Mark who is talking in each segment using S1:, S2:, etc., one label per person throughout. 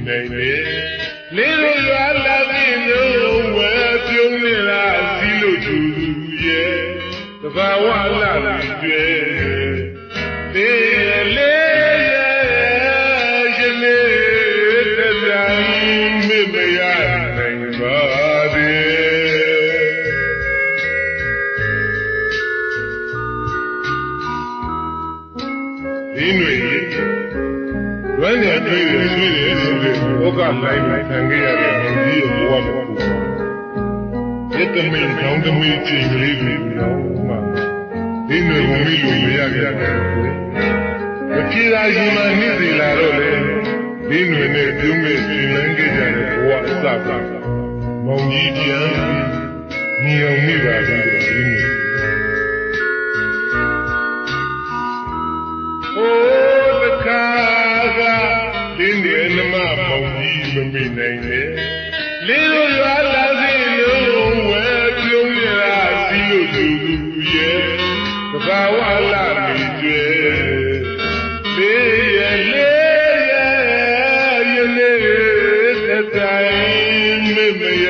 S1: နိုင်တယ်လေးလိုရွာလာပြီးလုံးဝပြုံးနေတာစီလို့သူရဲ့တဘာဝလာပြီးကျွဲတေးလေးရဲ့နေတဲ့တိုင်းမမရနိုင်ပါသေးဒီຫນွေဝမ်းရတွေ့ရဆွေးရဆိုတဲ့ဩကလိုင်းခံခဲ့ရတဲ့ဘုံကြီးရဲ့ဘဝတစ်ခုရတမင်းကောင်းသမီးချင်းကလေးတွေတော့မှဒီຫນွေကိုမိလို့မရခဲ့တယ်မဖြေသာရှိမှနှိမ့်စီလာတော့လေဒီຫນွေနဲ့ပြုံးမဲ့ရှင်လန်းခဲ့ကြတဲ့ဘဝအစကမောင်ကြီးပြန်ညီအောင်မိပါသေးတယ်ဒီຫນွေဒီနေ့နမမောင်ကြီးမမိနိုင်နဲ့လေးလိုရွာလာစီလုံးဝပြုံးရစီလို့သူရဲ့သဘာဝလာပြီးကျွဲလေးရဲ့လေးရဲ့လေးတဲ့တိုင်းမရ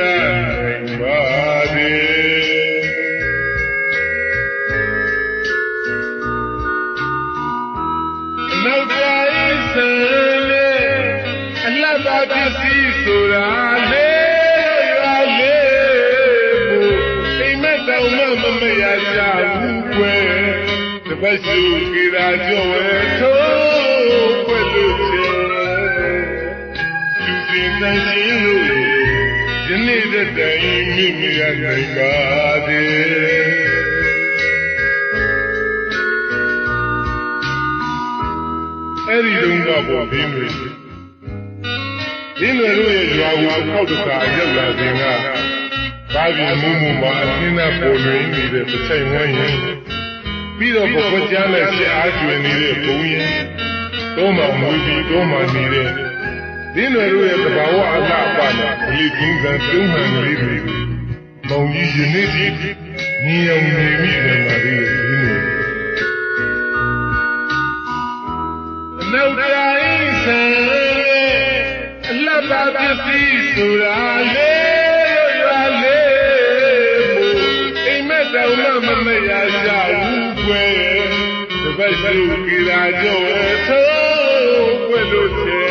S1: နိုင်ပါသေးနောက်တိုင်းစံဘာပစ္စည်းဆိုတာလေရွာလေးကိုအိမ်မက်တောင်မှမမရကြဘူးကွယ်တပတ်စုကြရာကြောဝဲထိုးွက်လို့ချင်သူစင်တန်ရှင်းလို့ဒီနေ့တဲ့တိုင်မိမရနိုင်ပါသေးအဲ့ဒီတုန်းကပေါ်ပြီးလို့ဒီလိုလိုရဲ့ရွာကိုခောက်တခါရောက်လာခြင်းကဘာကြီးမူမူမှာအင်းနဲ့ပေါ်လွင်နေတဲ့ပစိန်ဝန်းရင်ပြီးတော့ဘုရားကြားနဲ့ရှစ်အားကျွင်နေတဲ့ဘုံရင်တော့မှမွေးပြီးတော့မှနေတဲ့ဒီလိုလိုရဲ့သဘာဝအလှပနဲ့အလေးကြီးကတုံးမှန်ကလေးတွေမောင်ကြီးယနေ့ဒီညီအောင်နေမိတယ်ပါလေဒီလိုအနောက်တိုင်းဆန်ဘာပစ္စည်းဆိုတာလေရွာလေးအိမ်မက်တောင်မှမရကြဘူးကွယ်တပတ်စုကြရာကြောဝဲထိုးွက်လို့ချဲ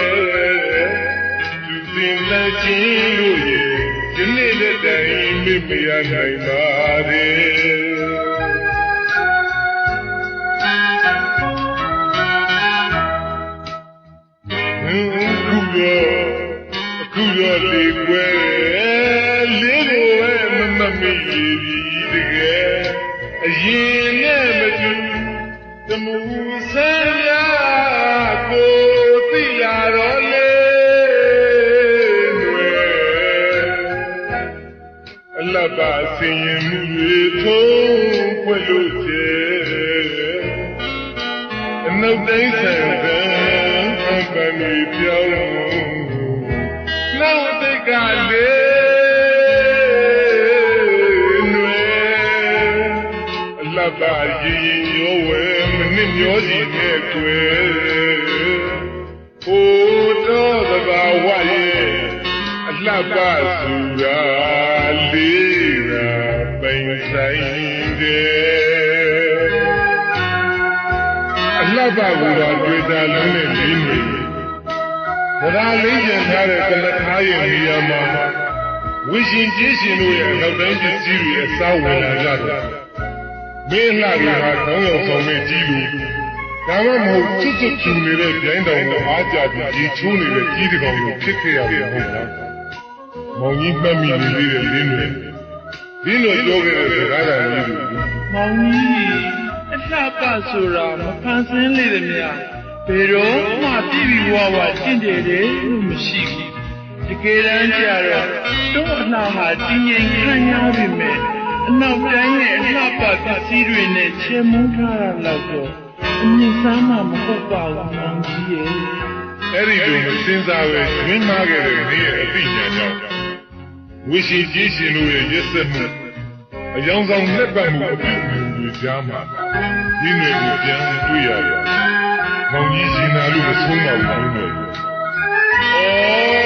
S1: သူစင်လက်ချင်းလို့ဒီနေ့တဲ့တိုင်မမရနိုင်ပါသေးခုတော့လေကွယ်လေးကိုပဲမမေ့ပြီတကယ်အရင်နဲ့မတူတမှုဆန်းရကိုသိလာတော့လေွယ်အလတ်ပါဆင်ရင်မှုတွေထုံးဖွက်လို့ချေအနောက်တိုင်းဆန်ကအပန်းတွေပြောင်းနောက်တိတ်ကလေးနွယ်အလတ်ပါရင်ရောဝဲမနစ်မျောစီနဲ့ကွယ်ဟိုတော့သဘာဝရဲ့အလတ်ပါဆိုတာလေးရာပိုင်ဆိုင်တယ်အလတ်ပါကတွေ့တာလုံးနဲ့လေးနေဗရာလေးကျန်ထားတဲ့ကလထားရဲ့နေရာမှာဝိရှင်ကျေးရှင်တို့ရဲ့နောက်တိုင်းပစ္စည်းတွေအစားဝင်လာကြတယ်။မင်းလှတွေကခေါင်းရောက်ဆောင်မဲ့ကြီးလူဒါမှမဟုတ်ချွတ်ချွတ်ချူနေတဲ့ပြိုင်းတောင်ကိုအားကြပြီးကြီးချိုးနေတဲ့ကြီးတကောင်ကိုဖြစ်ခဲ့ရတယ်ဟုတ်လား။မောင်ကြီးမှတ်မိနေသေးတဲ့လင်းတွေဒီလိုပြောခဲ့တဲ့စကားတော်ကြီးတွေ
S2: မောင်ကြီးအလှပဆိုတာမဖန်ဆင်းလေတဲ့များဘယ်တော့မှပြည်ပြီးဝါကျင့်တယ်လို့မရှိဘူးတကယ်တမ်းကျတော့တော့အလှဟာတင်းငိမ်ခံရပြီမဲ့အနောက်တိုင်းရဲ့အလှပပစ္စည်းတွေနဲ့ချေမုန်းထားတာတော့အမြင့်စားမှမဟုတ်ပါဘူးမောင်ကြီးရဲ့
S1: အဲ့ဒီလိုမစင်စားပဲရင်းမားခဲ့တဲ့နေ့ရဲ့အသိဉာဏ်ကြောင့်ဝိရှိကြီးရှင်တို့ရဲ့ရက်စက်မှုအယောင်ဆောင်လက်ပတ်မှုအပြုအမူတွေကြားမှာဒီနယ်ကိုပြန်တွေ့ရတယ်။မောင်ကြီးရှင်နာလို့မဆုံးပါဘူး။အော်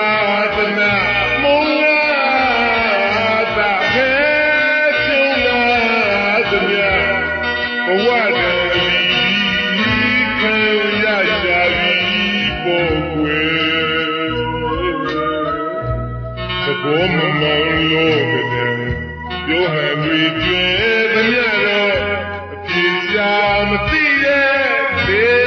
S1: သာသနာမုံလာတာခဲကျုံလာသမျှဘဝတည်းခံရရှာပြီးပေါ်ွယ်သဘောမမောင်လို့ကတည်းပြောဟန်တွေကျွဲသမျှတော့အပြေရှာမသိရဲ့